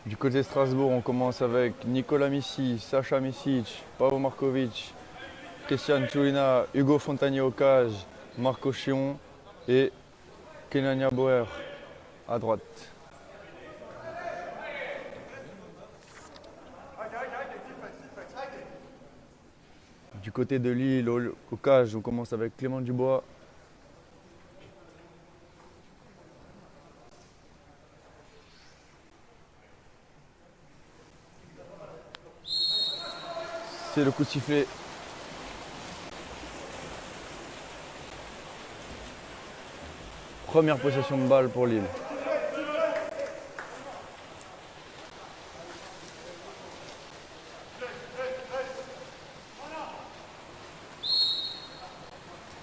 Du côté de Strasbourg, on commence avec Nikola Misic, Sacha Misic, Paavo Markovic, Christian Tchoulina, Hugo Fontanier au cage, Marco Chion et Kenania Bauer à droite. Du côté de Lille, au cage, on commence avec Clément Dubois, c'est le coup de sifflet. Première possession de balle pour Lille.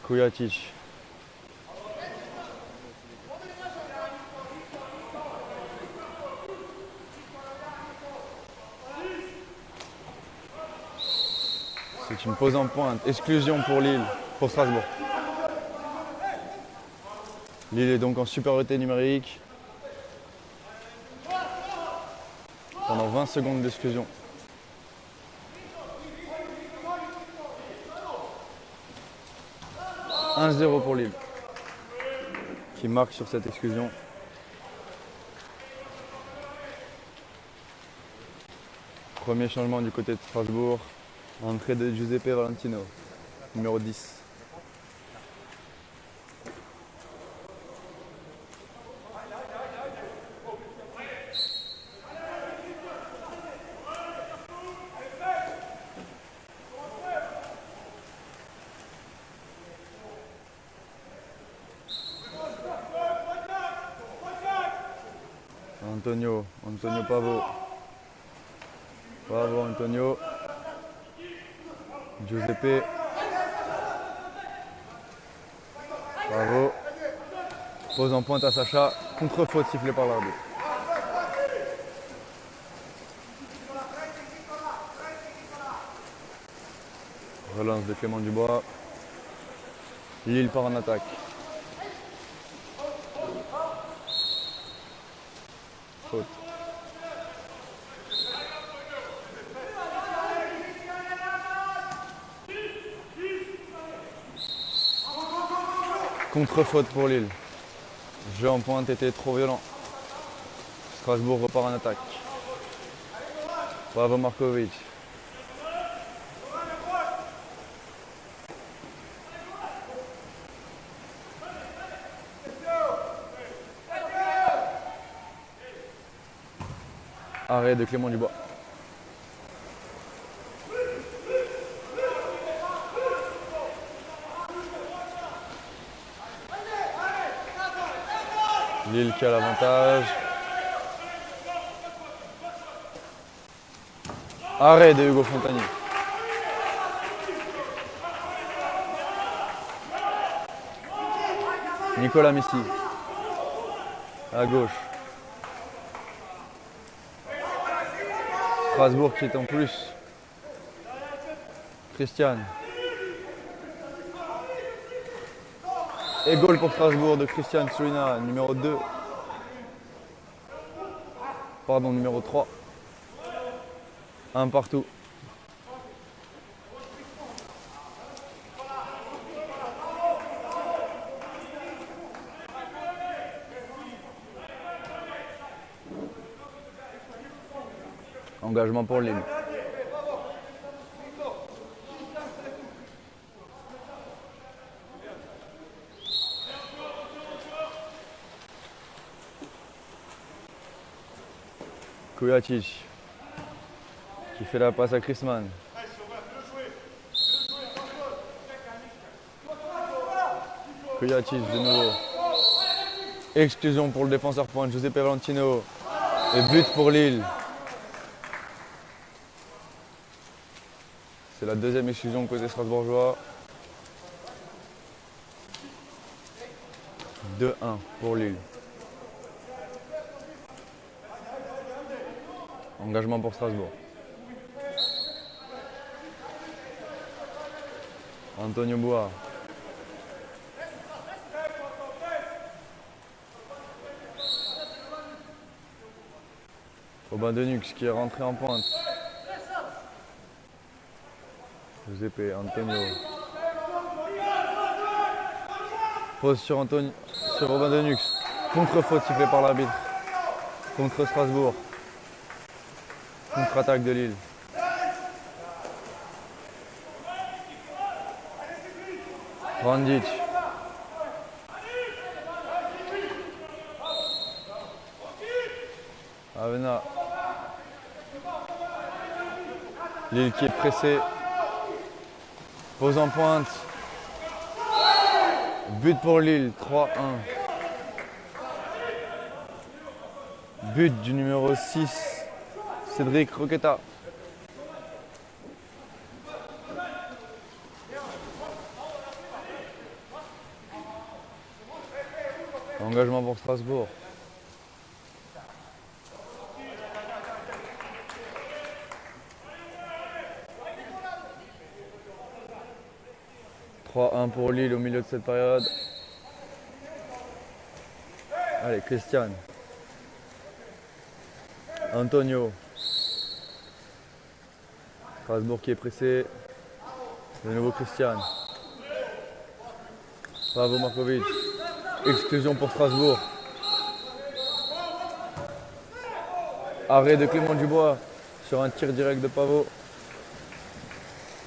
Kujatic. C'est une pause en pointe. Exclusion pour Lille, pour Strasbourg. Lille est donc en supériorité numérique. Pendant 20 secondes d'exclusion. 1-0 pour Lille, qui marque sur cette exclusion. Premier changement du côté de Strasbourg. Entrée de Giuseppe Valentino, numéro 10. Antonio Pavo. Bravo Antonio. Giuseppe. Bravo. Pose en pointe à Sacha. Contre-faute sifflée par l'arbitre. Relance de Clément Dubois. Lille part en attaque. Faute. Contre-faute pour Lille. Le jeu en pointe était trop violent. Strasbourg repart en attaque. Paavo Markovic. Arrêt de Clément Dubois. Lille qui a l'avantage. Arrêt de Hugo Fontanier. Nicolas Messi. À gauche. Strasbourg qui est en plus. Christian. Et goal pour Strasbourg de Christian Tchoulina, numéro 2. Pardon, numéro 3. Un partout. Engagement pour Lille. Kujatic qui fait la passe à Chrisman. Kujatic de nouveau. Exclusion pour le défenseur pointe Giuseppe Valentino. Et but pour Lille. C'est la deuxième exclusion côté strasbourgeois. 2-1 pour Lille. Engagement pour Strasbourg. Antonio Bois. Aubin de Nux qui est rentré en pointe. Giuseppe, Antonio. Pose sur Aubin de Nux. Contre-faute sifflée par l'arbitre. Contre Strasbourg. Contre-attaque de Lille. Randic. Avena. Lille qui est pressé. Pose en pointe. But pour Lille, 3-1. But du numéro 6, Cédric Roqueta. Engagement pour Strasbourg. « 3-1 pour Lille au milieu de cette période. » Allez, Christian. Antonio. Strasbourg qui est pressé. De nouveau Christian. Bravo Markovic. Exclusion pour Strasbourg. Arrêt de Clément Dubois sur un tir direct de Pavot.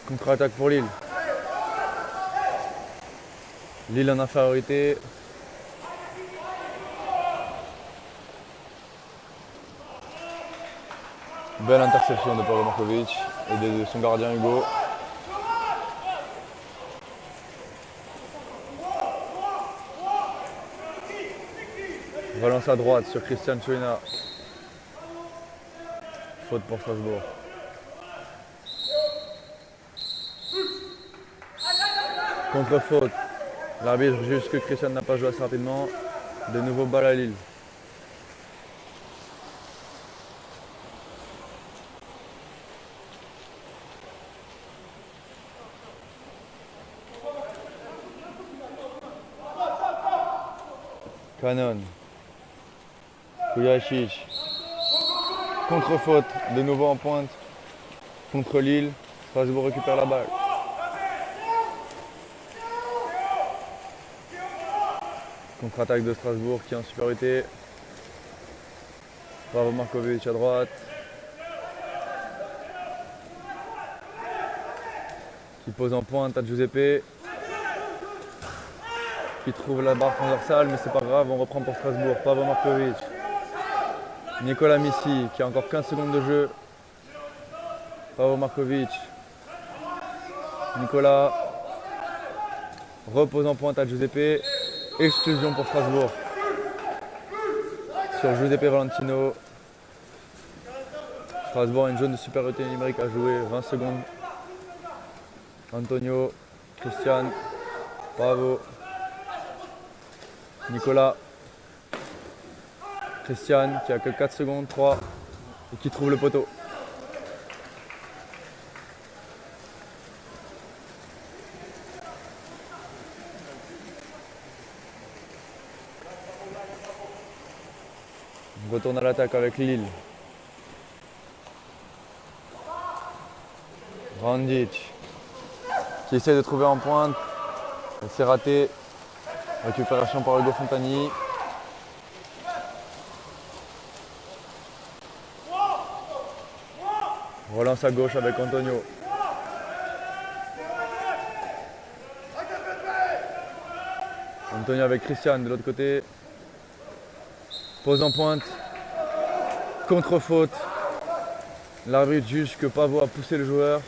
Contre-attaque pour Lille. Lille en infériorité. Belle interception de Pavlo Markovic et de son gardien Hugo. Relance à droite sur Christian Chouina. Faute pour Strasbourg. Contre-faute. L'arbitre juge que Christian n'a pas joué assez rapidement. De nouveau balle à Lille. Canon. Kujacic. Contre-faute. De nouveau en pointe. Contre Lille. Strasbourg récupère la balle. Contre-attaque de Strasbourg qui est en supériorité. Bravo Markovic à droite. Qui pose en pointe à Giuseppe. Qui trouve la barre transversale, mais c'est pas grave, on reprend pour Strasbourg. Pavlo Markovic. Nicolas Missi qui a encore 15 secondes de jeu. Pavlo Markovic. Nicolas. Repose en pointe à Giuseppe. Exclusion pour Strasbourg. Sur Giuseppe Valentino. Strasbourg a une zone de supériorité numérique à jouer. 20 secondes. Antonio. Christian. Bravo. Nicolas. Christian qui a que 4 secondes, 3. Et qui trouve le poteau. On retourne à l'attaque avec Lille. Randic qui essaie de trouver en pointe. C'est raté. Récupération par Hugo Fontani. Relance à gauche avec Antonio. Antonio avec Christian de l'autre côté. Pose en pointe. Contre-faute. L'arbitre juge que Pavot a poussé le joueur.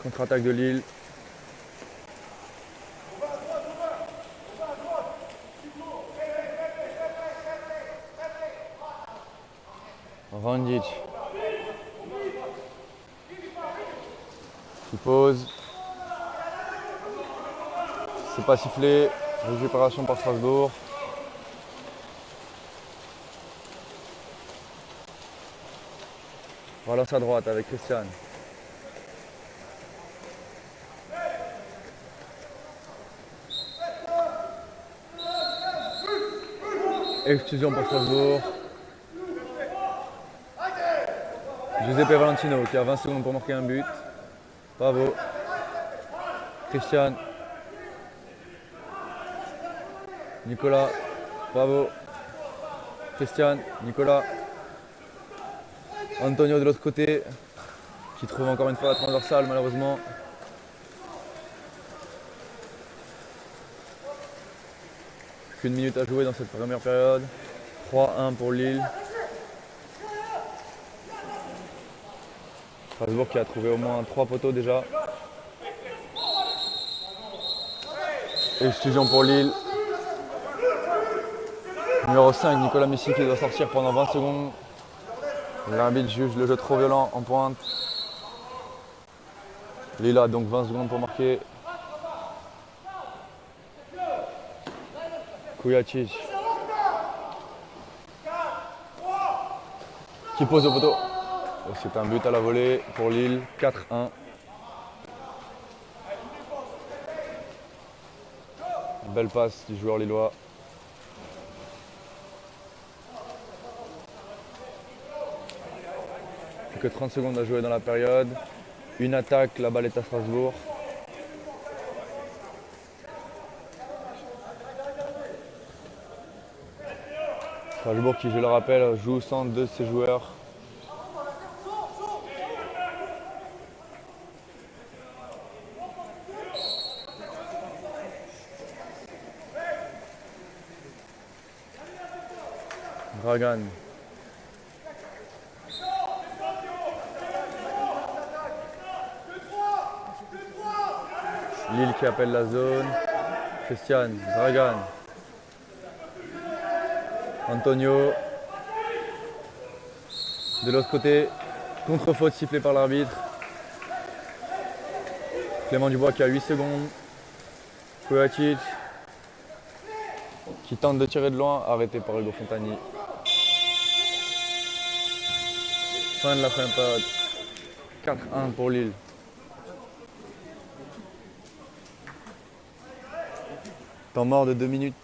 Contre-attaque de Lille. Randic qui pose. C'est pas sifflé. Récupération par Strasbourg. Relance à droite avec Christian. Exclusion pour Strasbourg. Giuseppe Valentino qui a 20 secondes pour marquer un but. Bravo. Christian. Nicolas. Bravo. Christian. Nicolas. Antonio de l'autre côté qui trouve encore une fois la transversale malheureusement. Qu'une minute à jouer dans cette première période. 3-1 pour Lille. Strasbourg qui a trouvé au moins 3 poteaux déjà. Exclusion pour Lille. Numéro 5, Nicolas Messi qui doit sortir pendant 20 secondes. L'arbitre juge le jeu trop violent en pointe. Lille a donc 20 secondes pour marquer. Kujacic qui pose au poteau. C'est un but à la volée pour Lille, 4-1. Belle passe du joueur lillois. Plus que 30 secondes à jouer dans la période. Une attaque, la balle est à Strasbourg. Strasbourg qui, je le rappelle, joue sans 2 de ses joueurs. Dragan. Lille qui appelle la zone. Christian, Dragan. Antonio. De l'autre côté, contre-faute sifflée par l'arbitre. Clément Dubois qui a 8 secondes. Kujacic qui tente de tirer de loin, arrêté par Ugo Fontani. Fin de la première période. 4-1 pour Lille. Temps mort de 2 minutes.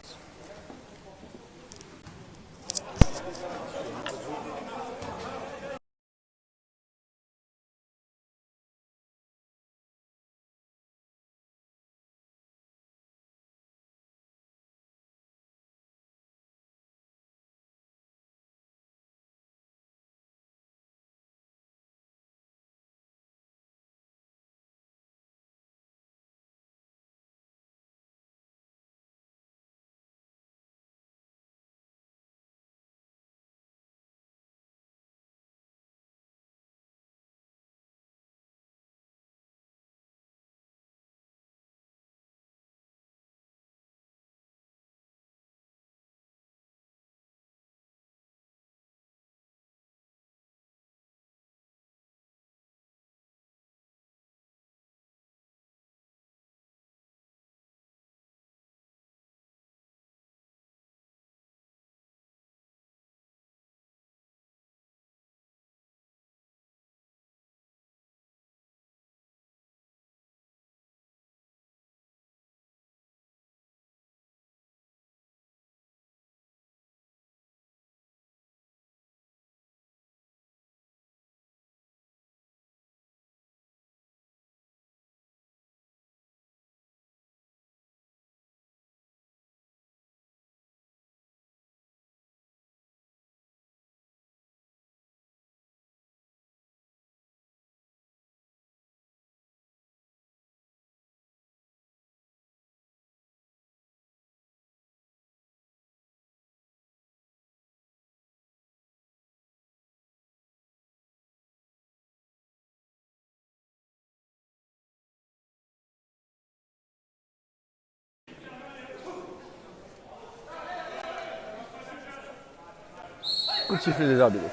Coup de sifflet des arbitres.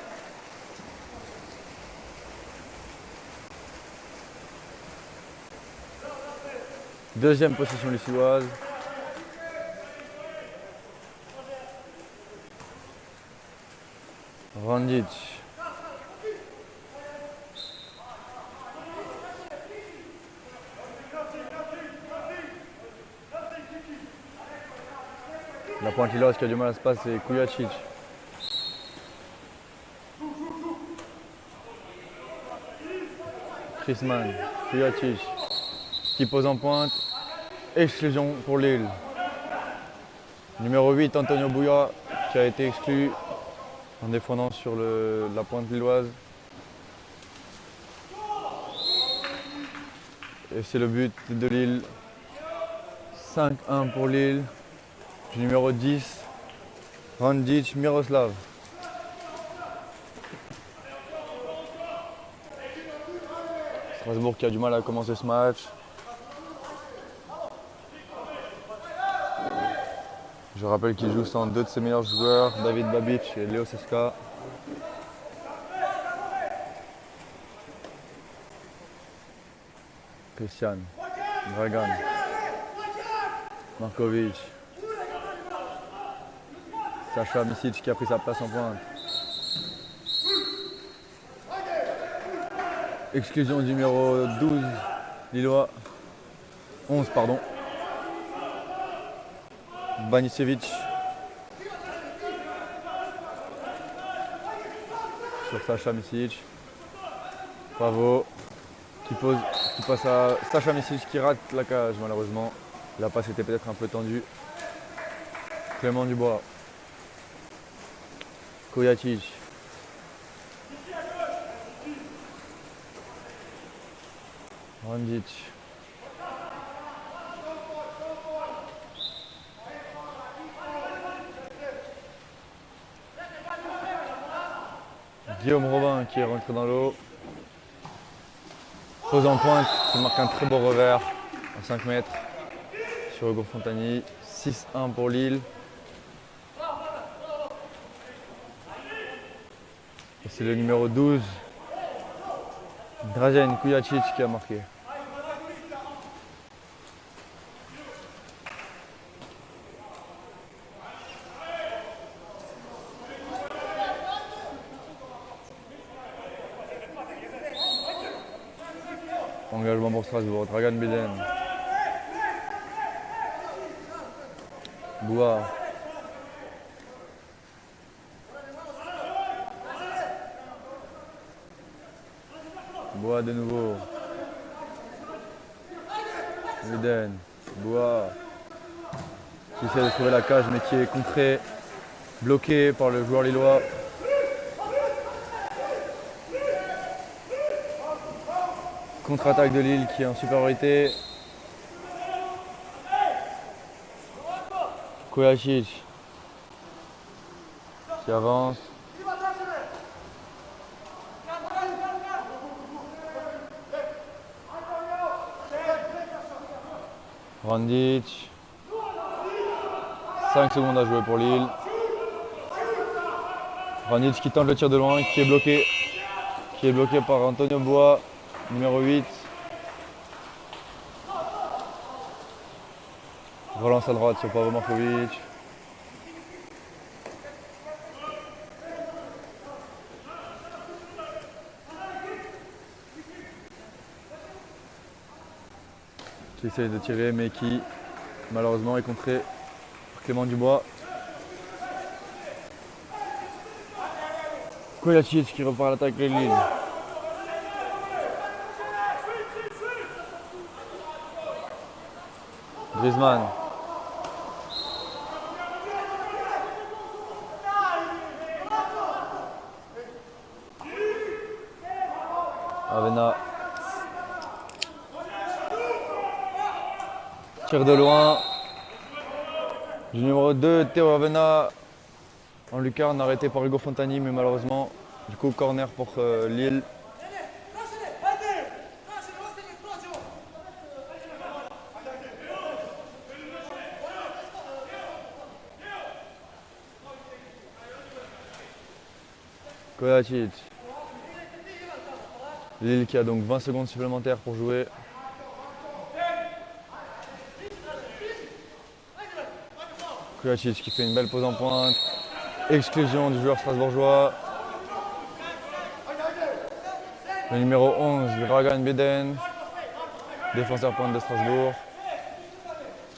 Deuxième possession lucilloise. Randic. La pointe lilloise qui a du mal à se passer, Kujacic. Chrisman, Kujacic, qui pose en pointe. Exclusion pour Lille. Numéro 8, Antonio Bouya, qui a été exclu en défendant sur la pointe lilloise. Et c'est le but de Lille. 5-1 pour Lille. Du numéro 10, Randic Miroslav. Strasbourg qui a du mal à commencer ce match. Je rappelle qu'il joue sans deux de ses meilleurs joueurs, David Babic et Leo Seska. Christian, Dragan, Markovic, Sacha Misic qui a pris sa place en pointe. Exclusion du numéro 12, Lillois. 11, pardon. Banicevic. Sur Sacha Misic. Bravo. Qui passe à Sacha Misic qui rate la cage malheureusement. La passe était peut-être un peu tendue. Clément Dubois. Kujacic. Randic. Guillaume Robin qui est rentré dans l'eau. Pose en pointe, qui marque un très beau revers à 5 mètres sur Hugo Fontani. 6-1 pour Lille. Et c'est le numéro 12, Dražen Kujacic qui a marqué. Engagement pour Strasbourg, Dragan Beden. Bois. Bois de nouveau. Beden. Bois. Qui essaie de trouver la cage mais qui est contré, bloqué par le joueur lillois. Contre-attaque de Lille qui est en supériorité. Kujacic qui avance. Randic. 5 secondes à jouer pour Lille. Randic qui tente le tir de loin, qui est bloqué. Qui est bloqué par Antonio Bois, numéro 8. Relance à droite sur Pavel Markovic. Qui essaie de tirer mais qui malheureusement est contré par Clément Dubois. Kujacic qui repart à l'attaque de Lille. Griezmann. Avena. Tir de loin. Du numéro 2, Théo Avena. En lucarne arrêté par Hugo Fontani, mais malheureusement, du coup, corner pour Lille. Kujacic. Lille qui a donc 20 secondes supplémentaires pour jouer. Kujacic qui fait une belle pose en pointe. Exclusion du joueur strasbourgeois. Le numéro 11, Dragan Beden, défenseur pointe de Strasbourg.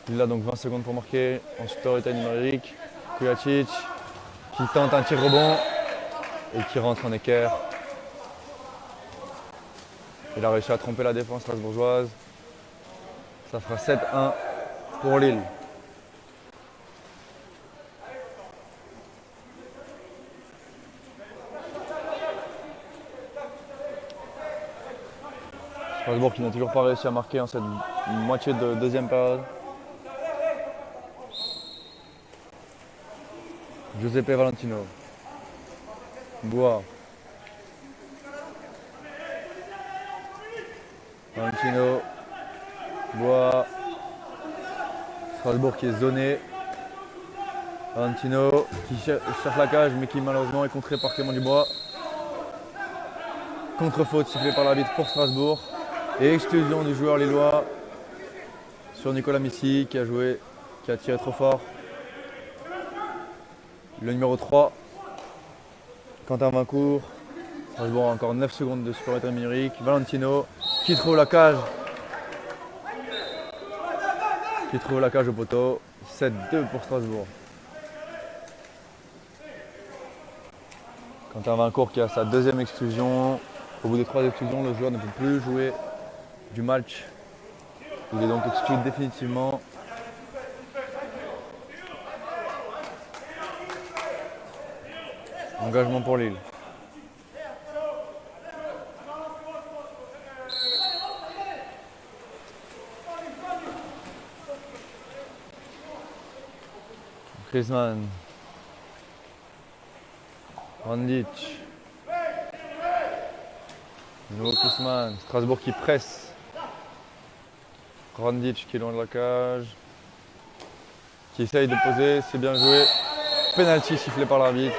Il a donc 20 secondes pour marquer en supériorité numérique. Kujacic qui tente un tir rebond et qui rentre en équerre. Il a réussi à tromper la défense strasbourgeoise. Ça fera 7-1 pour Lille. Strasbourg qui n'a toujours pas réussi à marquer en cette moitié de deuxième période. Giuseppe Valentino. Bois. Valentino. Bois. Strasbourg qui est zoné. Valentino qui cherche la cage mais qui malheureusement est contré par Clément Dubois. Contre-faute sifflée par l'arbitre pour Strasbourg. Et exclusion du joueur lillois sur Nicolas Missy qui a tiré trop fort. Le numéro 3, Quentin Vincourt. Strasbourg a encore 9 secondes de supériorité numérique. Valentino qui trouve la cage. Qui trouve la cage au poteau. 7-2 pour Strasbourg. Quentin Vincourt qui a sa deuxième exclusion. Au bout des 3 exclusions, le joueur ne peut plus jouer du match. Il est donc exclu définitivement. Engagement pour Lille. Griezmann. Randic. Nouveau Griezmann. Strasbourg qui presse. Randic qui est loin de la cage. Qui essaye de poser. C'est bien joué. Penalty sifflé par l'arbitre.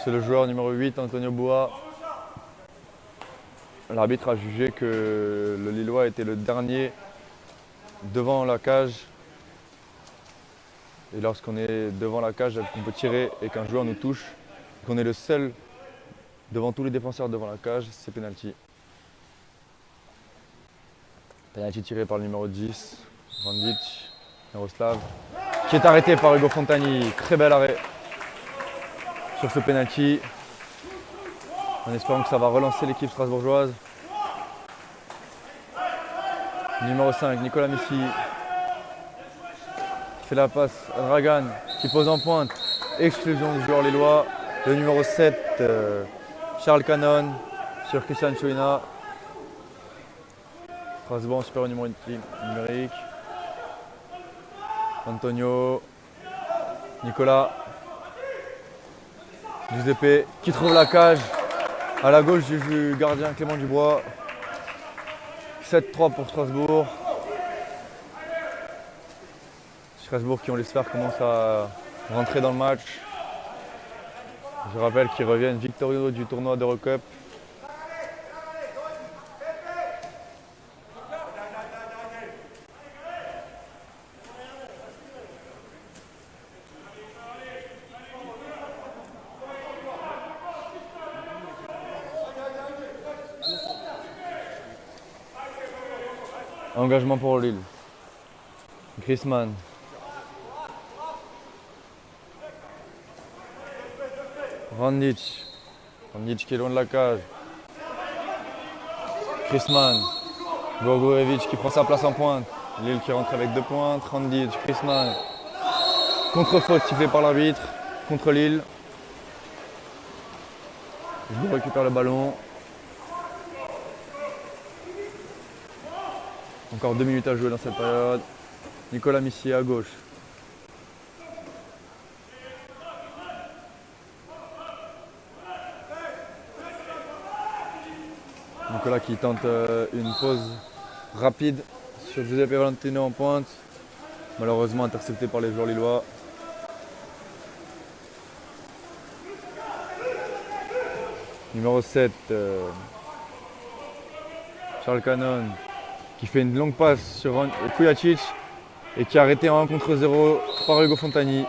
C'est le joueur numéro 8, Antonio Bois. L'arbitre a jugé que le Lillois était le dernier devant la cage. Et lorsqu'on est devant la cage, qu'on peut tirer et qu'un joueur nous touche, qu'on est le seul devant tous les défenseurs devant la cage, c'est penalty. Penalty tiré par le numéro 10, Randic, Miroslav, qui est arrêté par Ugo Fontani. Très bel arrêt sur ce penalty, en espérant que ça va relancer l'équipe strasbourgeoise. Numéro 5, Nicolas Missy, qui fait la passe à Dragan, qui pose en pointe. Exclusion du joueur lillois. Le numéro 7, Charles Canon, sur Christian Chouina. Strasbourg en supérieur numérique. Antonio, Nicolas, Giuseppe qui trouve la cage à la gauche du gardien Clément Dubois. 7-3 pour Strasbourg. Strasbourg qui, on l'espère, commence à rentrer dans le match. Je rappelle qu'ils reviennent victorieux du tournoi d'Eurocup. Engagement pour Lille. Griezmann. Randic. Randic qui est loin de la cage. Griezmann. Gorgorevic qui prend sa place en pointe. Lille qui rentre avec 2 pointes. Randic, Griezmann. Contre-faute sifflée par l'arbitre. Contre Lille. Je récupère le ballon. Encore 2 minutes à jouer dans cette période. Nicolas Missy à gauche. Nicolas qui tente une pause rapide sur Giuseppe Valentino en pointe. Malheureusement intercepté par les joueurs lillois. Numéro 7, Charles Canon, qui fait une longue passe sur Kujacic et qui est arrêté en 1 contre 0 par Ugo Fontani.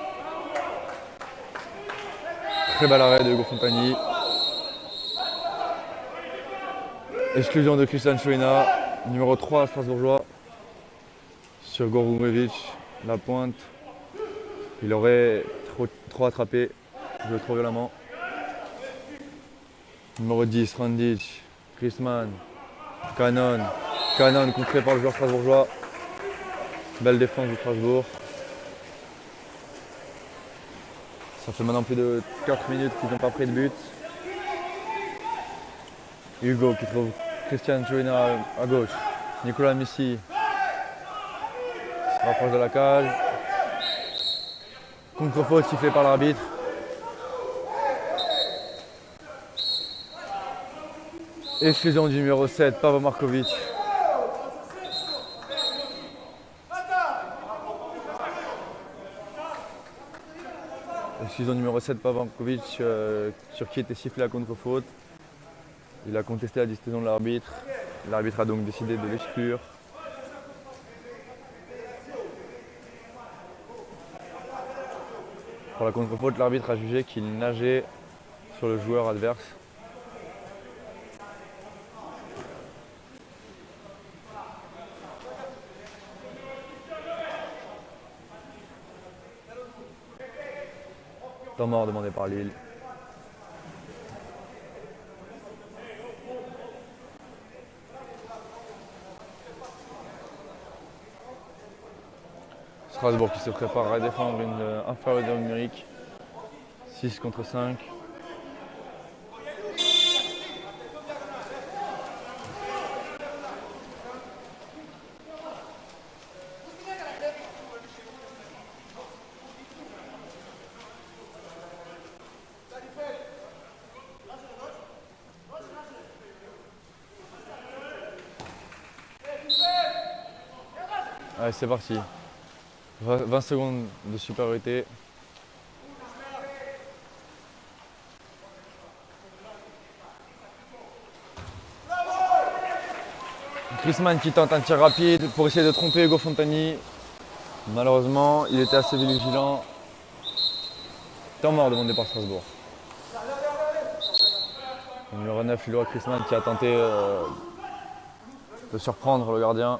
Très bel arrêt de Ugo Fontani. Exclusion de Christian Chouina, numéro 3 strasbourgeois, sur Gorgorevic, la pointe. Il aurait trop attrapé, joué trop violemment. Numéro 10, Randic, Griezmann, Canon. Canon contré par le joueur strasbourgeois. Belle défense de Strasbourg. Ça fait maintenant plus de 4 minutes qu'ils n'ont pas pris de but. Hugo qui trouve Christian Chouina à gauche. Nicolas Missy se rapproche de la cage. Contre-faute sifflée par l'arbitre. Exclusion du numéro 7, Pavo Markovic. Exclusion numéro 7, Pavo Markovic, sur qui était sifflé à contre-faute. Il a contesté la décision de l'arbitre. L'arbitre a donc décidé de l'exclure. Pour la contre-faute, l'arbitre a jugé qu'il nageait sur le joueur adverse. Temps mort demandé par Lille. Strasbourg qui se prépare à défendre une inférieure numérique. 6 contre 5. Allez, c'est parti. 20 secondes de supériorité. Griezmann qui tente un tir rapide pour essayer de tromper Hugo Fontani. Malheureusement, il était assez vigilant. Temps mort demandé par Strasbourg. Le numéro 9, Leroy Griezmann qui a tenté de surprendre le gardien.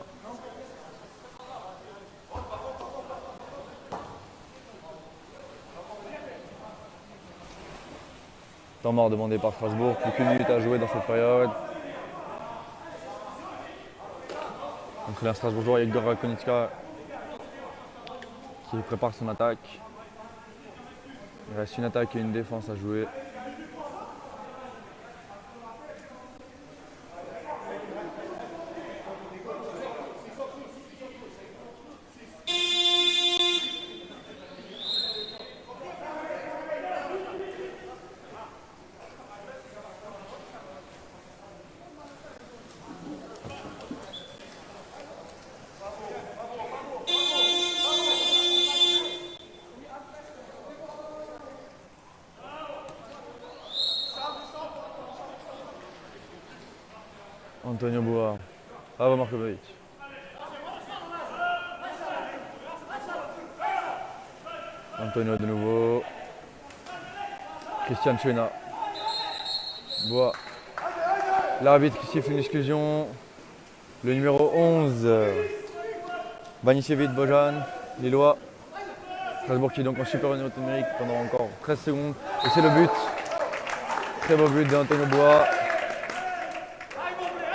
Temps mort demandé par Strasbourg, plus qu'une minute à jouer dans cette période. Entraîneur strasbourgeois Igor Rakonitska qui prépare son attaque. Il reste une attaque et une défense à jouer. Antonio Boa, Pavo Markovic. Antonio de nouveau. Christian Chouina. Boa. L'arbitre qui siffle une exclusion. Le numéro 11. Banisevich Bojan, Lillois. Strasbourg qui est donc en supériorité numérique pendant encore 13 secondes. Et c'est le but. Très beau but d'Antonio Boa.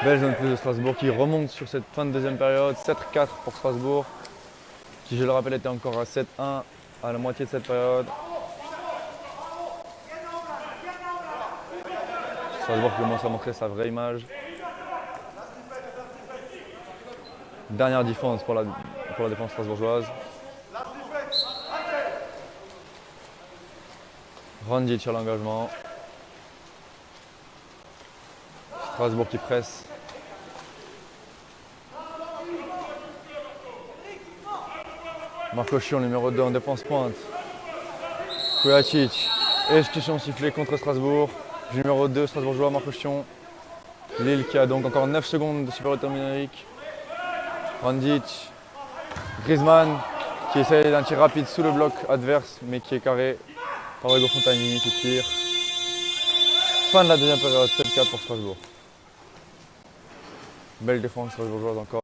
Belle zone plus de Strasbourg qui remonte sur cette fin de deuxième période. 7-4 pour Strasbourg, qui je le rappelle était encore à 7-1 à la moitié de cette période. Strasbourg commence à montrer sa vraie image. Dernière défense pour la défense strasbourgeoise. Randic sur l'engagement. Strasbourg qui presse. Marco Chion, numéro 2 en défense pointe. Kujacic. Expulsion sifflée contre Strasbourg. Numéro 2 strasbourgeois, Marco Chion. Lille qui a donc encore 9 secondes de supériorité numérique. Randic. Griezmann qui essaye d'un tir rapide sous le bloc adverse mais qui est carré par Hugo Fontani qui tire. Fin de la deuxième période, 7-4 pour Strasbourg. Belle défense strasbourgeoise encore.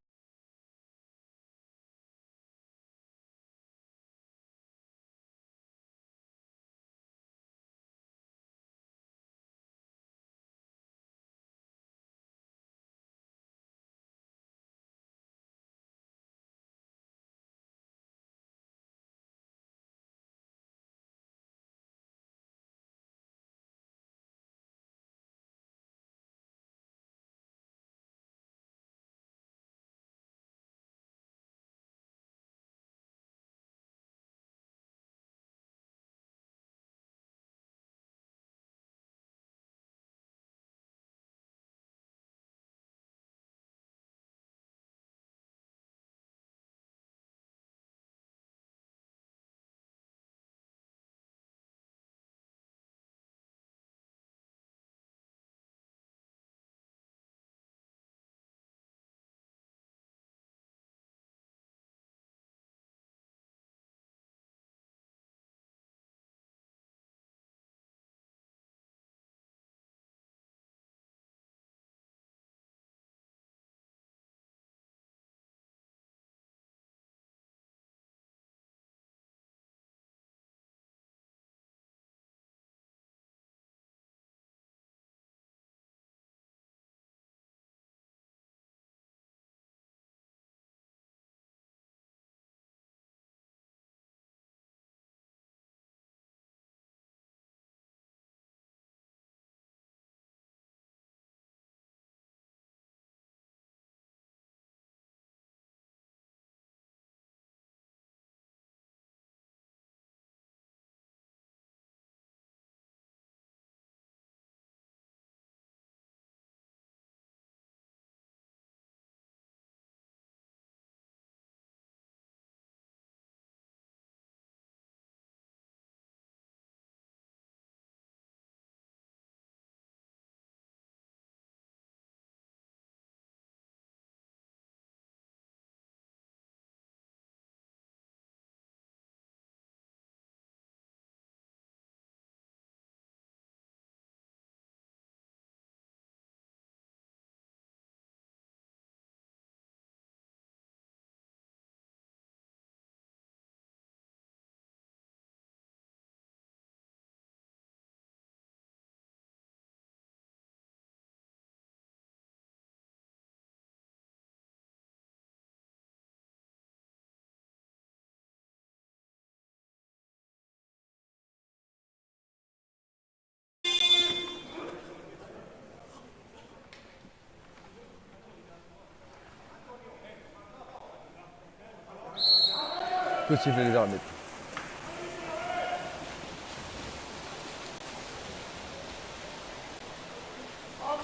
Coup de sifflet des arbitres.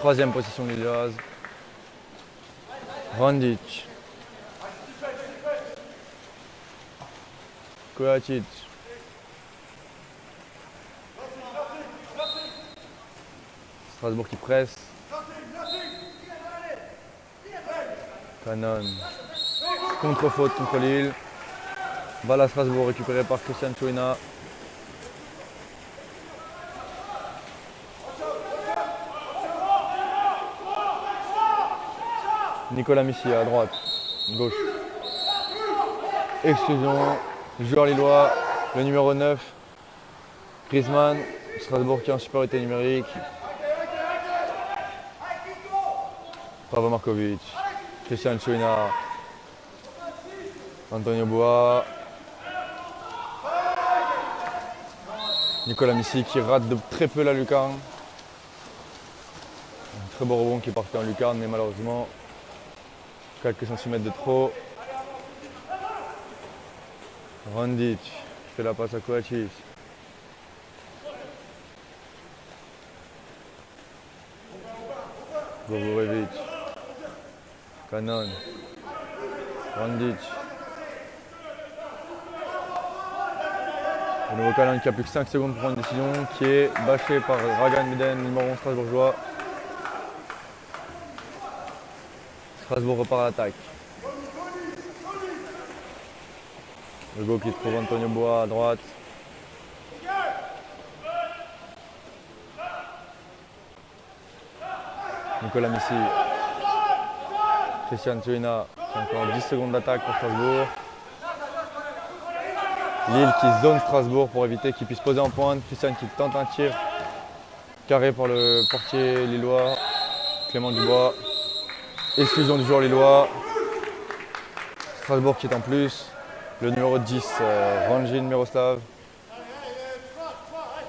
Troisième position du Jazz. Randic. Kovacic. Strasbourg qui presse. Canon. Contre-faute contre Lille. Balle à Strasbourg récupérée par Christian Chouina. Nicolas Missy à droite, gauche. Exclusion, joueur lillois, le numéro 9, Griezmann, Strasbourg qui est en supériorité numérique. Pavel Markovic, Christian Chouina, Antonio Bois, Nicolas Missy qui rate de très peu la lucarne. Un très beau rebond qui partait en lucarne, mais malheureusement, quelques centimètres de trop. Randic fait la passe à Kovacic. Gogorevic. Canon. Randic. Le nouveau Canon qui a plus que 5 secondes pour prendre une décision, qui est bâché par Ragan Meden, numéro 11 strasbourgeois. Strasbourg repart à l'attaque. Hugo qui trouve Antonio Bois à droite. Nicolas Missy. Christian Chouina. Encore 10 secondes d'attaque pour Strasbourg. Lille qui zone Strasbourg pour éviter qu'il puisse poser en pointe. Christian qui tente un tir carré par le portier lillois. Clément Dubois. Exclusion du joueur lillois. Strasbourg qui est en plus. Le numéro 10, Ranjin Miroslav.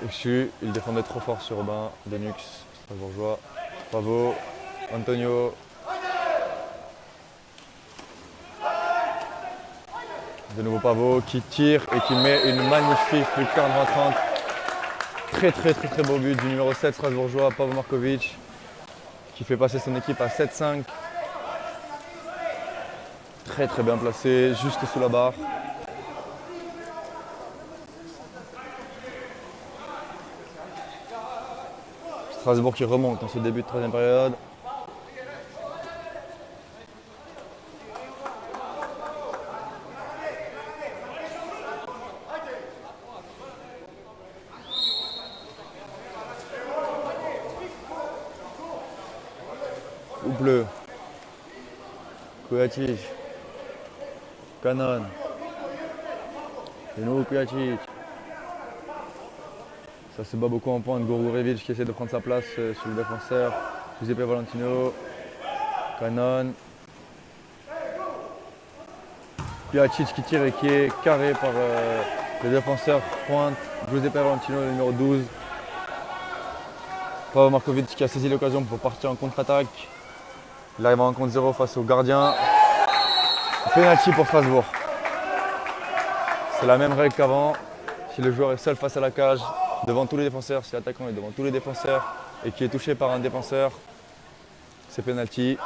Exclu, il défendait trop fort sur Robin. Denux, Strasbourgeois. Pavot, Antonio. De nouveau Pavot qui tire et qui met une magnifique lucarne rentrante. Très beau but du numéro 7 strasbourgeois, Pavel Markovic, qui fait passer son équipe à 7-5. Très bien placé, juste sous la barre. Strasbourg qui remonte dans ce début de troisième période. Bleu. Kovacic. Canon. De nouveau Kovacic. Ça se bat beaucoup en pointe. Gogorevic qui essaie de prendre sa place sur le défenseur. Giuseppe Valentino. Canon. Kovacic qui tire et qui est carré par le défenseur pointe. Giuseppe Valentino, le numéro 12. Pavel Markovic qui a saisi l'occasion pour partir en contre-attaque. Il arrive en compte 0 face au gardien. Penalty pour Strasbourg. C'est la même règle qu'avant. Si le joueur est seul face à la cage, devant tous les défenseurs, si l'attaquant est devant tous les défenseurs et qui est touché par un défenseur, c'est penalty.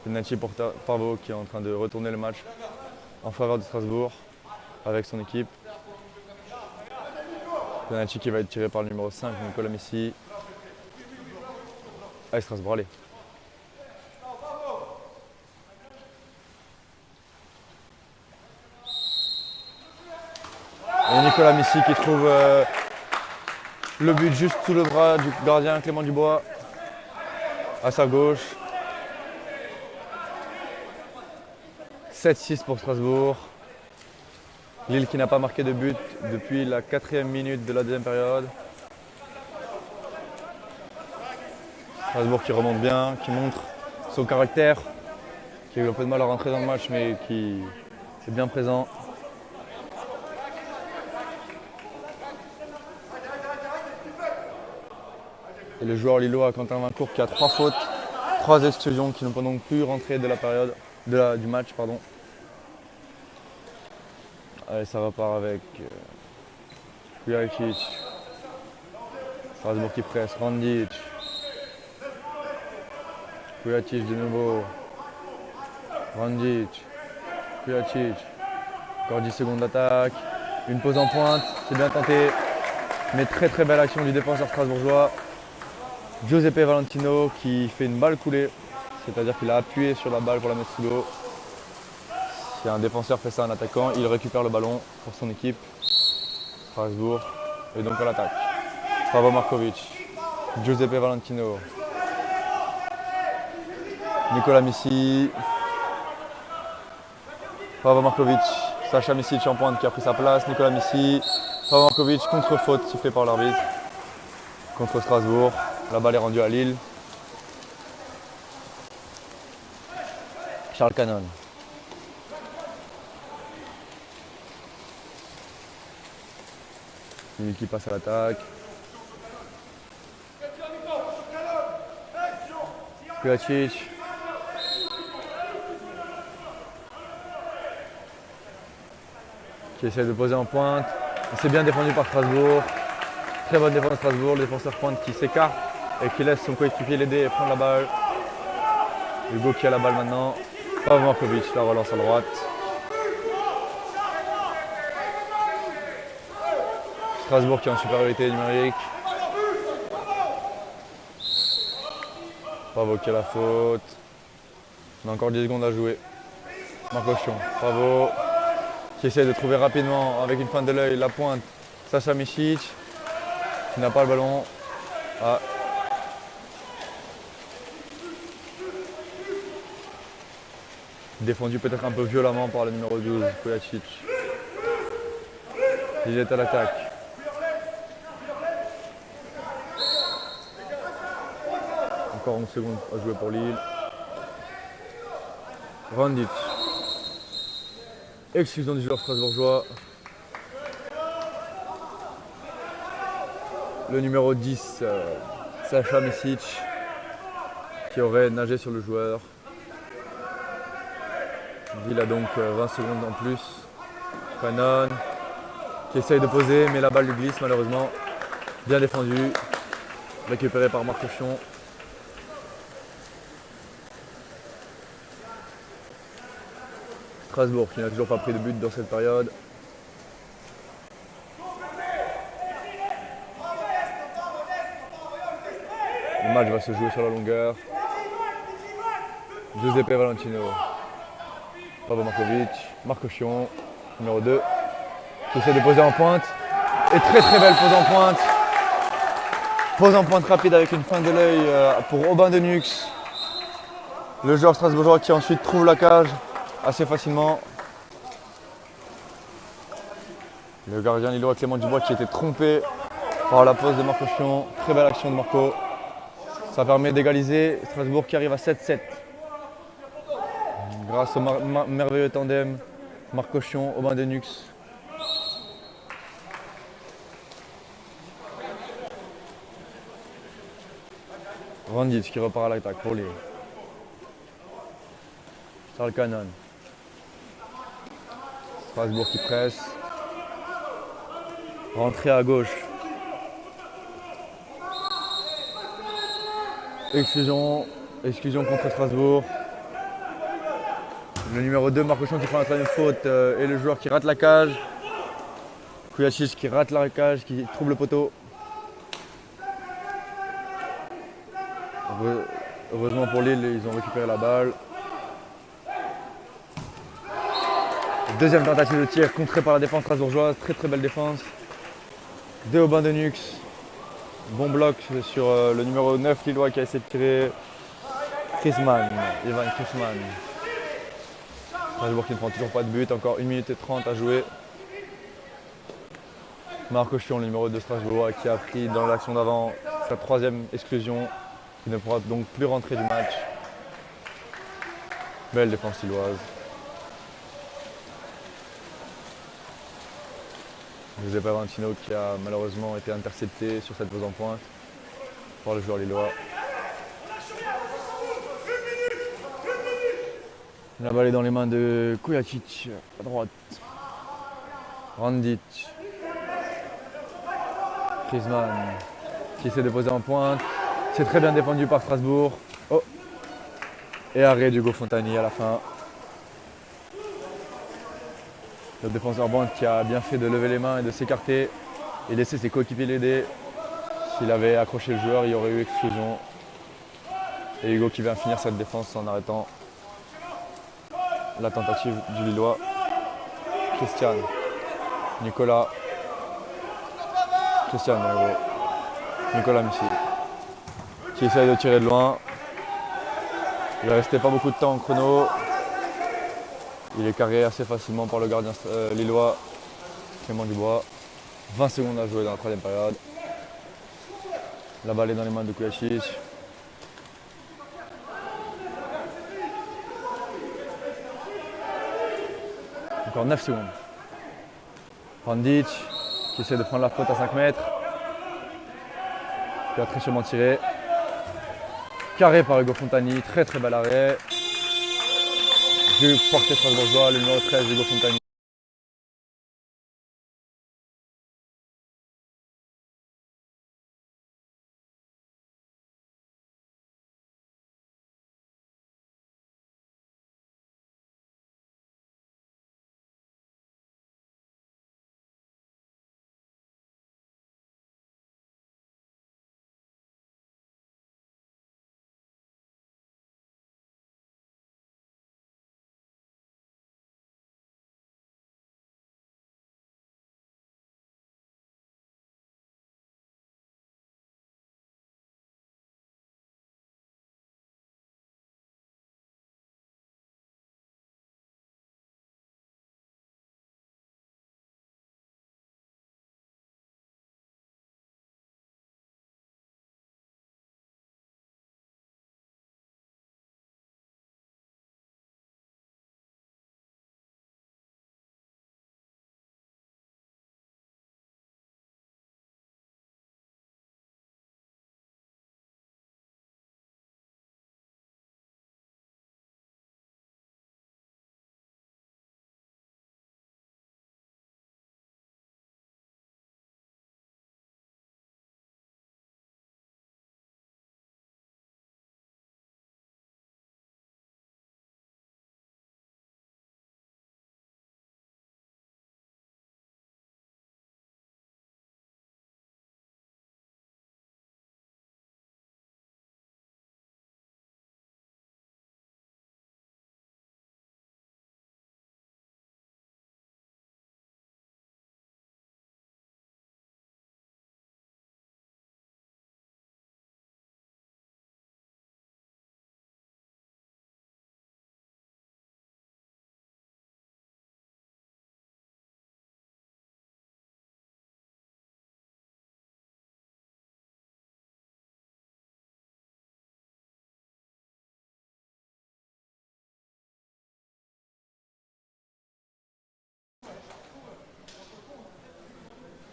Penalty pour Pavot qui est en train de retourner le match en faveur de Strasbourg avec son équipe. Penalty qui va être tiré par le numéro 5, Nicolas Missy. Allez Strasbourg, allez. Et Nicolas Missy qui trouve le but juste sous le bras du gardien Clément Dubois à sa gauche. 7-6 pour Strasbourg. Lille qui n'a pas marqué de but depuis la 4e minute de la deuxième période. Strasbourg qui remonte bien, qui montre son caractère, qui a eu un peu de mal à rentrer dans le match mais qui est bien présent. Et le joueur lillois Quentin Vincourt qui a 3 fautes, 3 exclusions qui ne peuvent donc plus rentrer de la période du match. Allez, ça repart avec Kujacic. Strasbourg qui presse, Randic. Kujacic de nouveau. Randic. Kujacic. Encore 10 secondes d'attaque. Une pause en pointe, c'est bien tenté. Mais très très belle action du défenseur strasbourgeois. Giuseppe Valentino qui fait une balle coulée. C'est-à-dire qu'il a appuyé sur la balle pour la mettre sous l'eau. Si un défenseur fait ça à un attaquant, il récupère le ballon pour son équipe. Strasbourg. Et donc à l'attaque. Bravo Markovic. Giuseppe Valentino. Nicolas Missi. Bravo Markovic. Sacha Misic en pointe qui a pris sa place. Nicolas Missi. Bravo Markovic. Contre-faute sifflée par l'arbitre. Contre Strasbourg. La balle est rendue à Lille. Charles Cannon. Lille qui passe à l'attaque. Kujacic. Qui essaie de poser en pointe. C'est bien défendu par Strasbourg. Très bonne défense de Strasbourg. Le défenseur pointe qui s'écarte et qui laisse son coéquipier l'aider et prendre la balle. Hugo qui a la balle maintenant. Bravo Markovic, la relance à droite. Strasbourg qui est en supériorité numérique. Bravo qui a la faute. On a encore 10 secondes à jouer. Marcochion, bravo. Qui essaie de trouver rapidement avec une feinte de l'œil la pointe. Sacha Misic qui n'a pas le ballon. Ah. Défendu peut-être un peu violemment par le numéro 12, Kujacic. Il est à l'attaque. Encore 11 secondes à jouer pour Lille. Randic. Exclusion du joueur strasbourgeois. Le numéro 10, Sacha Misic, qui aurait nagé sur le joueur. Lille a donc 20 secondes en plus. Cannon qui essaye de poser, mais la balle lui glisse malheureusement. Bien défendu. Récupéré par Marcochion. Strasbourg qui n'a toujours pas pris de but dans cette période. Le match va se jouer sur la longueur. Giuseppe Valentino. Bravo Markovic. Marcochion, numéro 2, qui essaie de poser en pointe. Et très très belle pose en pointe. Pose en pointe rapide avec une feinte de l'œil pour Aubin de Nux. Le joueur strasbourgeois qui ensuite trouve la cage assez facilement. Le gardien lillois Clément Dubois qui était trompé par la pose de Marcochion. Très belle action de Marco. Ça permet d'égaliser. Strasbourg qui arrive à 7-7. Grâce au merveilleux tandem Marcochion, Aubin de Nux. Randic qui repart à l'attaque pour Lille. Charles Cannon. Strasbourg qui presse. Rentrée à gauche. Exclusion contre Strasbourg. Le numéro 2, Marcochion qui prend la troisième faute et le joueur qui rate la cage. Kujacic qui rate la cage, qui trouve le poteau. Heureusement pour Lille, ils ont récupéré la balle. Deuxième tentative de tir contrée par la défense strasbourgeoise. Très très belle défense de Aubin de Nux. Bon bloc sur le numéro 9 lillois qui a essayé de tirer. Ivan Chrisman. Strasbourg qui ne prend toujours pas de but. Encore 1 minute et 30 à jouer. Marcochion, le numéro 2 de Strasbourg, qui a pris dans l'action d'avant sa troisième exclusion. Qui ne pourra donc plus rentrer du match. Belle défense lilloise. Giuseppe Valentino qui a malheureusement été intercepté sur cette pose en pointe par le joueur lillois. La balle est dans les mains de Kujacic à droite. Randic. Griezmann qui essaie de poser en pointe. C'est très bien défendu par Strasbourg. Oh. Et arrêt d'Hugo Fontani à la fin. Le défenseur Brandt qui a bien fait de lever les mains et de s'écarter et laisser ses coéquipiers l'aider. S'il avait accroché le joueur, il y aurait eu exclusion. Et Hugo qui vient finir cette défense en arrêtant la tentative du Lillois. Christian, Nicolas, Christian, Nicolas Missi, qui essaye de tirer de loin. Il ne restait pas beaucoup de temps en chrono. Il est carré assez facilement par le gardien lillois, Clément Dubois. 20 secondes à jouer dans la troisième période. La balle est dans les mains de Kujacic. Encore 9 secondes. Randic qui essaie de prendre la faute à 5 mètres. Qui a trichement tiré. Carré par Hugo Fontani, très très bel arrêt. Jus porté strasbourgeois, le numéro 13 Hugo Fontani.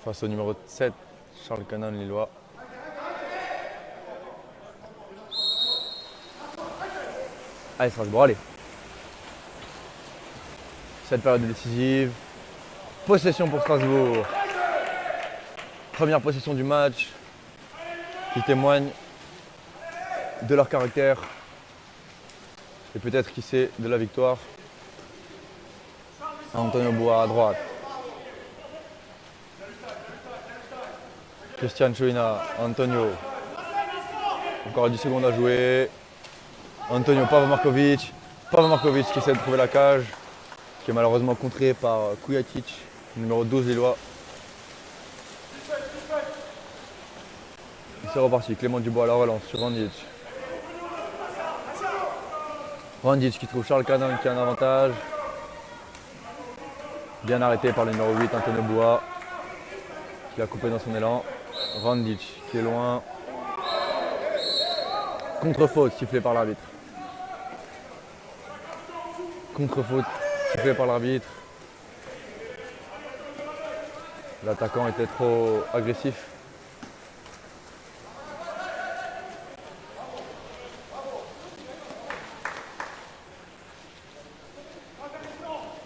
Face au numéro 7, Charles Canon lillois. Allez Strasbourg, allez. Cette période décisive. Possession pour Strasbourg. Première possession du match qui témoigne de leur caractère et peut-être qui sait de la victoire. Antonio Bois à droite. Christian Cholina, Antonio. Encore 10 secondes à jouer. Antonio Pavomarkovic. Pavomarkovic qui essaie de trouver la cage, qui est malheureusement contré par Kujacic, numéro 12 lillois. C'est reparti, Clément Dubois à la relance sur Randic. Randic qui trouve Charles Canon qui a un avantage. Bien arrêté par le numéro 8, Antonio Bois, qui l'a coupé dans son élan. Randic qui est loin. Contre-faute sifflée par l'arbitre. Contre-faute sifflée par l'arbitre. L'attaquant était trop agressif.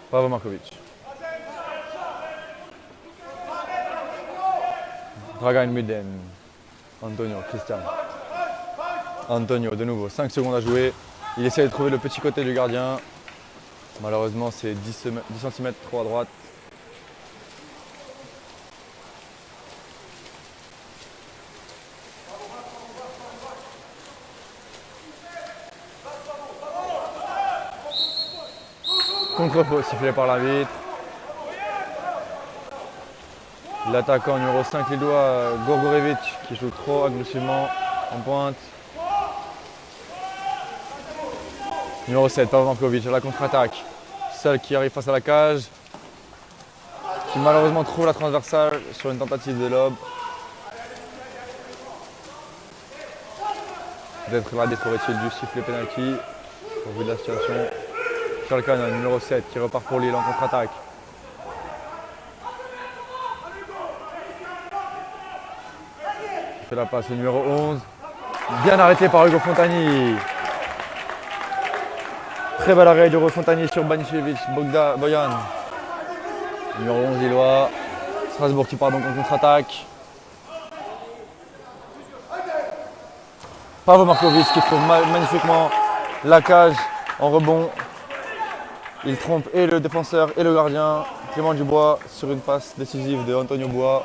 Pavomarkovic. Dragan Beden. Antonio, Christian. Antonio, de nouveau, 5 secondes à jouer. Il essaie de trouver le petit côté du gardien. Malheureusement, c'est 10 cm trop à droite. Contre-faux sifflé par l'arbitre. L'attaquant numéro 5 lillois, Gorgorevic, qui joue trop agressivement en pointe. Numéro 7, Pavel Markovic à la contre-attaque. Seul qui arrive face à la cage. Qui malheureusement trouve la transversale sur une tentative de lob. Peut-être l'arbitre aurait-il dû siffler penalty au vu de la situation. Charles Cannon, numéro 7, qui repart pour Lille en contre-attaque. Il fait la passe au numéro 11. Bien arrêté par Hugo Fontani. Très bel arrêt d'Hugo Fontani sur Banišević, Bojan. Numéro 11 lillois. Strasbourg qui part donc en contre-attaque. Pavel Markovic qui trouve magnifiquement la cage en rebond. Il trompe et le défenseur et le gardien. Clément Dubois sur une passe décisive de Antonio Bois.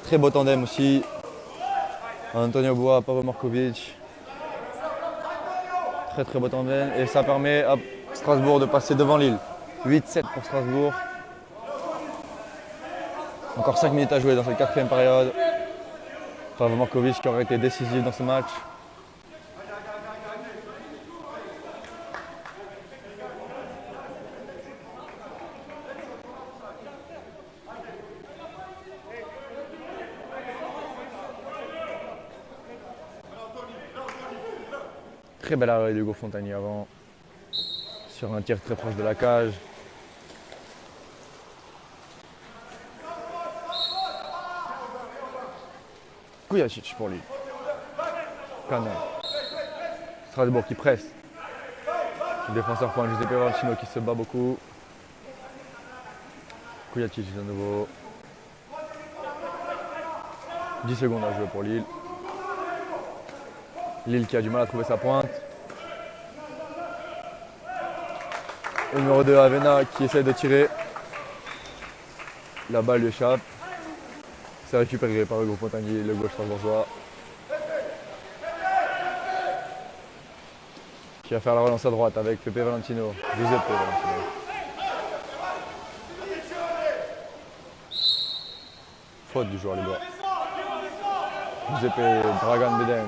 Très beau tandem aussi. Antonio Bois, Pavel Markovic. Très beau tandem. Et ça permet à Strasbourg de passer devant Lille. 8-7 pour Strasbourg. Encore 5 minutes à jouer dans cette quatrième période. Pavel Markovic qui aurait été décisif dans ce match. Très bel arrêt d'Hugo Fontani avant, sur un tir très proche de la cage. Kujacic pour lui. Canon. Strasbourg qui presse. Le défenseur point Giuseppe Valentino qui se bat beaucoup. Kujacic de nouveau. 10 secondes à jouer pour Lille. Lille qui a du mal à trouver sa pointe. Le numéro 2 Avena qui essaie de tirer. La balle lui échappe. C'est récupéré par Hugo Fontani, le gauche strasbourgeois. Qui va faire la relance à droite avec Pepe Valentino. Giuseppe Valentino. Faute du joueur lillois. Giuseppe Dragan Beden.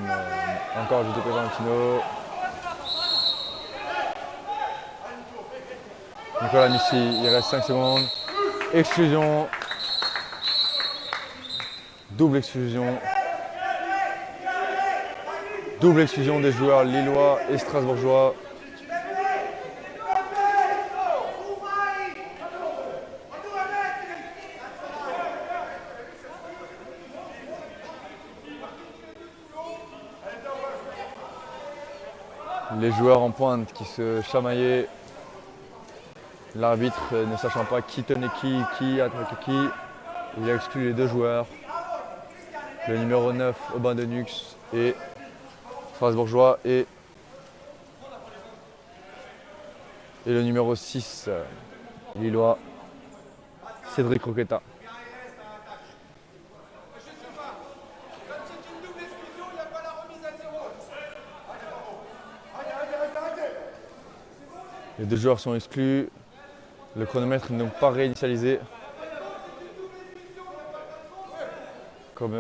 Encore Giuseppe Valentino. Nicolas Missi, il reste 5 secondes. Exclusion. Double exclusion. Double exclusion des joueurs lillois et strasbourgeois. Les joueurs en pointe qui se chamaillaient. L'arbitre ne sachant pas qui tenait qui attaquait qui. Il a exclu les deux joueurs. Le numéro 9, Aubin de Nux et strasbourgeois et le numéro 6, lillois, Cédric Roqueta. Les deux joueurs sont exclus. Le chronomètre n'est donc pas réinitialisé. Comme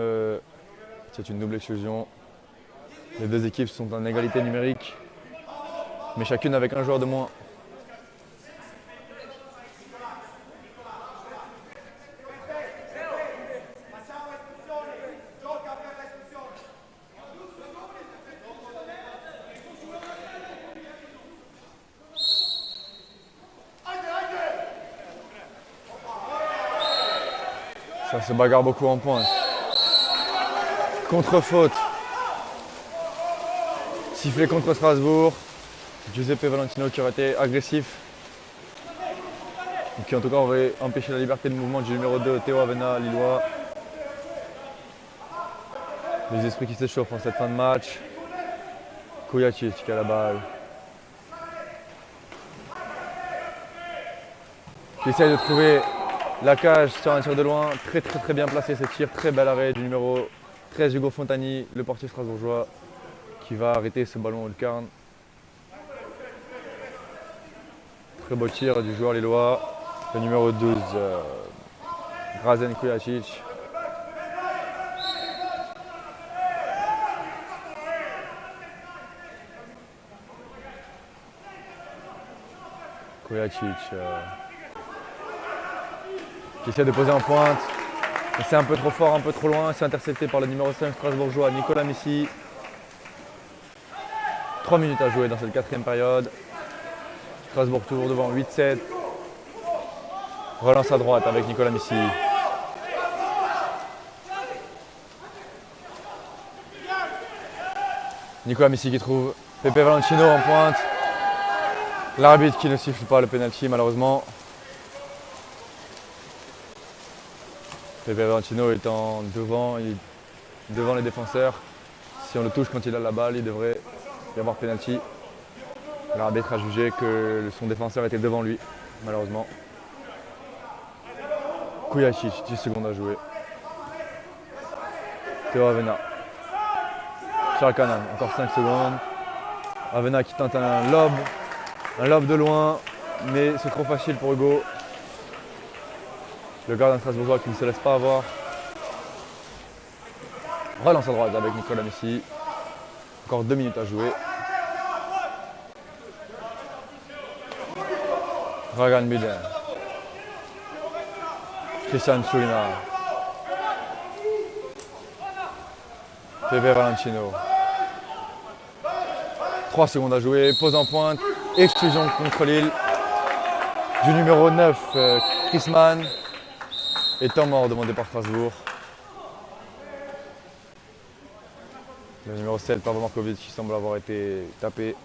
c'est une double exclusion, les deux équipes sont en égalité numérique, mais chacune avec un joueur de moins. Ça se bagarre beaucoup en pointe. Contre-faute. Sifflé contre Strasbourg. Giuseppe Valentino qui aurait été agressif. Qui en tout cas aurait empêché la liberté de mouvement du numéro 2, Théo Avena, lillois. Les esprits qui s'échauffent en cette fin de match. Kujacic qui a la balle. Qui essaye de trouver la cage sur un tir de loin. Très bien placé ce tir. Très bel arrêt du numéro 13 Hugo Fontani, le portier strasbourgeois, qui va arrêter ce ballon au lucarne. Très beau tir du joueur lillois. Le numéro 12, Drazen Kujacic. Kujacic qui essaie de poser en pointe. C'est un peu trop fort, un peu trop loin. C'est intercepté par le numéro 5 strasbourgeois, Nicolas Missy. 3 minutes à jouer dans cette quatrième période. Strasbourg toujours devant 8-7. Relance à droite avec Nicolas Missy. Nicolas Missy qui trouve Pepe Valentino en pointe. L'arbitre qui ne siffle pas le penalty malheureusement. Pepe Valentino étant devant les défenseurs. Si on le touche quand il a la balle, il devrait y avoir penalty. L'arbitre a jugé que son défenseur était devant lui, malheureusement. Kujacic, 10 secondes à jouer. Théo Avena. Charles Canan, encore 5 secondes. Avena qui tente un lob de loin, mais c'est trop facile pour Hugo. Le gardien strasbourgeois qui ne se laisse pas avoir. Relance à droite avec Nicolas Missy. Encore 2 minutes à jouer. Dragan Müller. Christian Chouina. Pepe Valentino. 3 secondes à jouer. Pose en pointe. Exclusion contre Lille. Du numéro 9, Chris Mann. Et temps mort demandé par Strasbourg. Le numéro 7, Pavel Markovic, qui semble avoir été tapé.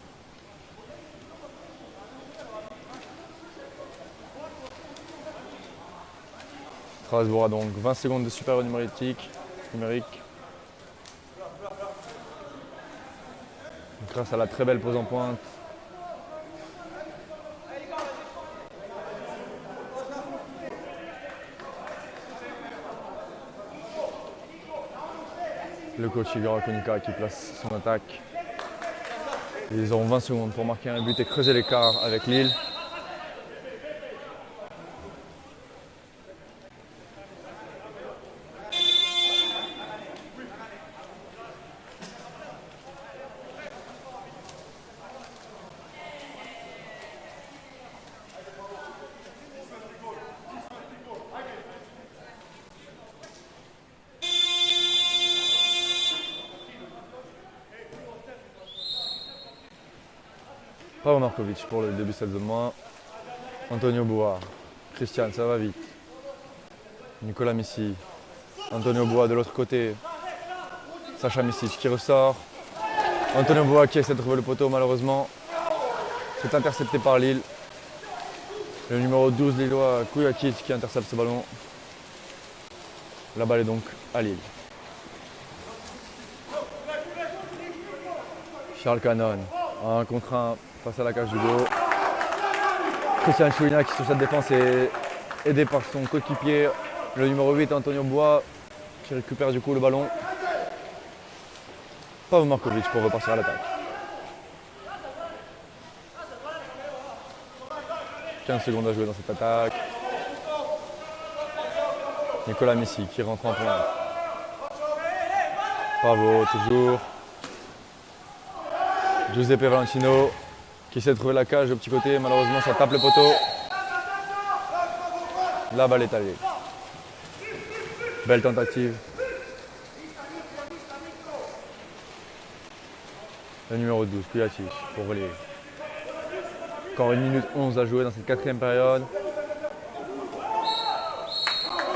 Strasbourg a donc 20 secondes de supérieur numérique. Grâce à la très belle pose en pointe. Le coach Igor Konika qui place son attaque. Ils auront 20 secondes pour marquer un but et creuser l'écart avec Lille. Pavel Markovic pour le début de cette zone moins. Antonio Boua. Christian, ça va vite. Nicolas Missy. Antonio Boua de l'autre côté. Sacha Misic qui ressort. Antonio Boua qui essaie de trouver le poteau malheureusement. C'est intercepté par Lille. Le numéro 12 lillois Kujacic qui intercepte ce ballon. La balle est donc à Lille. Charles Canon. 1 contre 1 face à la cage d'Hugo. Christian Chouina qui sur cette défense est aidé par son coéquipier, le numéro 8 Antonio Boua, qui récupère du coup le ballon. Pavel Markovic pour repartir à l'attaque. 15 secondes à jouer dans cette attaque. Nicolas Missy qui rentre en pointe. Bravo, toujours. Giuseppe Valentino qui essaie de trouver la cage au petit côté, malheureusement ça tape le poteau. La balle est allée. Belle tentative. Le numéro 12, Kujacic pour relayer. Encore 1 minute 11 à jouer dans cette quatrième période.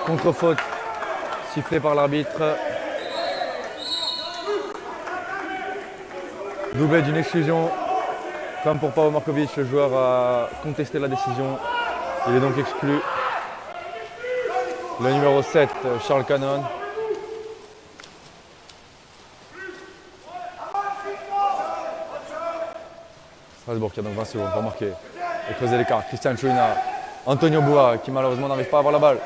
Contre-faute sifflée par l'arbitre. Doublé d'une exclusion. Comme pour Pavel Markovic, le joueur a contesté la décision. Il est donc exclu. Le numéro 7, Charles Canon. Strasbourg qui a donc 20 secondes pour marquer et creuser l'écart. Christian Chouina, Antonio Boua qui malheureusement n'arrive pas à avoir la balle.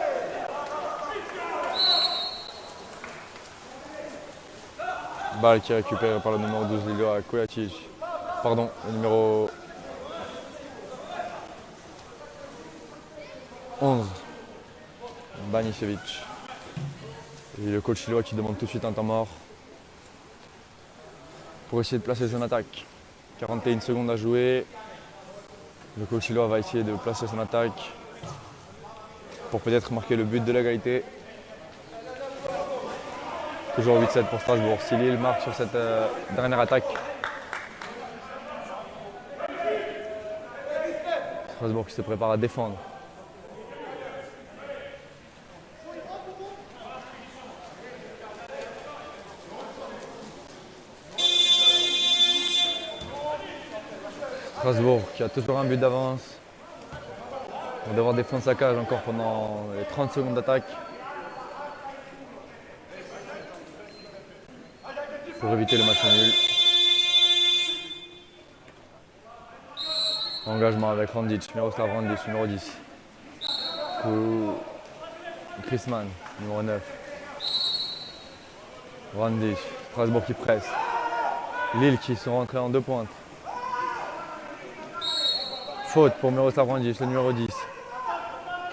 Balle qui est récupérée par le numéro 12 Lillois Kojacic. Pardon, le numéro 11 Banicevic. Et le coach lillois qui demande tout de suite un temps mort pour essayer de placer son attaque. 41 secondes à jouer. Le coach lillois va essayer de placer son attaque pour peut-être marquer le but de l'égalité. Toujours 8-7 pour Strasbourg. Si Lille marque sur cette dernière attaque, Strasbourg qui se prépare à défendre. Strasbourg qui a toujours un but d'avance. On va devoir défendre sa cage encore pendant les 30 secondes d'attaque. Pour éviter le match nul. Engagement avec Randic, Miroslav Randic, numéro 10. Chrisman, numéro 9. Randic, Strasbourg qui presse. Lille qui sont rentrés en 2 pointes. Faute pour Miroslav Randic, le numéro 10.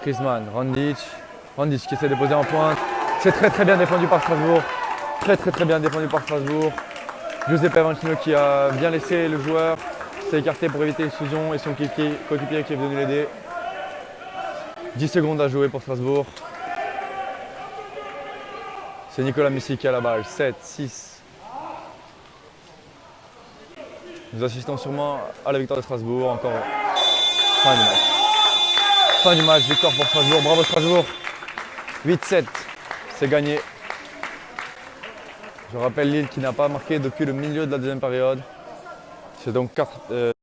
Chrisman, Randic qui essaie de poser en pointe. C'est très bien défendu par Strasbourg. Très bien défendu par Strasbourg. Giuseppe Avancino qui a bien laissé le joueur s'est écarté pour éviter l'exclusion et son coéquipier qui est venu l'aider. 10 secondes à jouer pour Strasbourg. C'est Nicolas Missy qui a la balle. 7, 6. Nous assistons sûrement à la victoire de Strasbourg. Encore fin du match. Fin du match, victoire pour Strasbourg. Bravo Strasbourg. 8-7. C'est gagné. Je rappelle Lille qui n'a pas marqué depuis le milieu de la deuxième période. C'est donc 4.